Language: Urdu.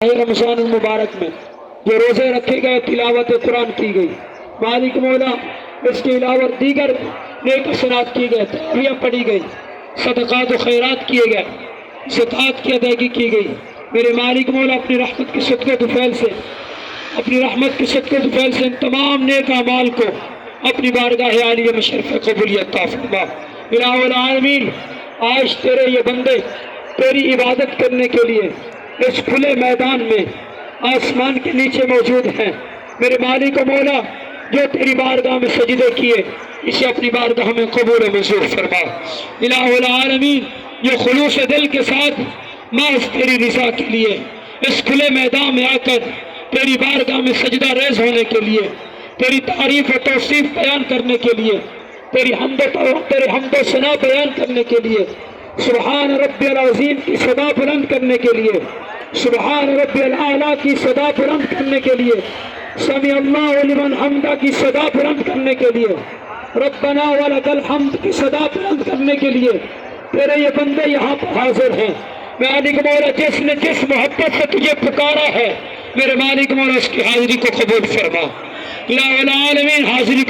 رمضان المبارک میں جو روزے رکھے گئے، تلاوت قرآن کی گئی، مالک مولا اس کے علاوہ دیگر نیک حسنات کی گئے، تراویح پڑھی گئی، صدقات و خیرات کیے گئے، زکوٰۃ کی ادائیگی کی گئی، میرے مالک مولا اپنی رحمت کے صدقے طفیل سے ان تمام نیک اعمال کو اپنی بارگاہ عالیہ میں شرف قبولیت عطا فرما۔ الہ العالمین، آج تیرے یہ بندے تیری عبادت کرنے کے لیے اس کھلے میدان میں آسمان کے نیچے موجود ہیں، میرے مالک و مولا جو تیری بارگاہ میں سجدے کیے اسے اپنی بارگاہ میں قبول و منظور فرما۔ الہ العالمین، جو خلوص دل کے ساتھ محض تیری رضا کے لیے اس کھلے میدان میں آ کر تیری بارگاہ میں سجدہ ریز ہونے کے لیے، تیری تعریف و توصیف بیان کرنے کے لیے، تیری حمد و ثنا بیان کرنے کے لیے، سبحان ربی العظیم کی صدا بلند کرنے کے لیے، سبحان ربی الاعلیٰ کی صدا بلند کرنے کے لیے، سمیع اللہ لمن حمدہ کی صدا بلند کرنے کے لیے، ربنا ولک الحمد کی صدا بلند کرنے کے لیے تیرے یہ بندے یہاں پر حاضر ہیں۔ مالک مولا جس نے جس محبت سے تجھے پکارا ہے، میرے مالک مولا اس کی حاضری کو قبول فرما۔ الہ العالمین، حاضری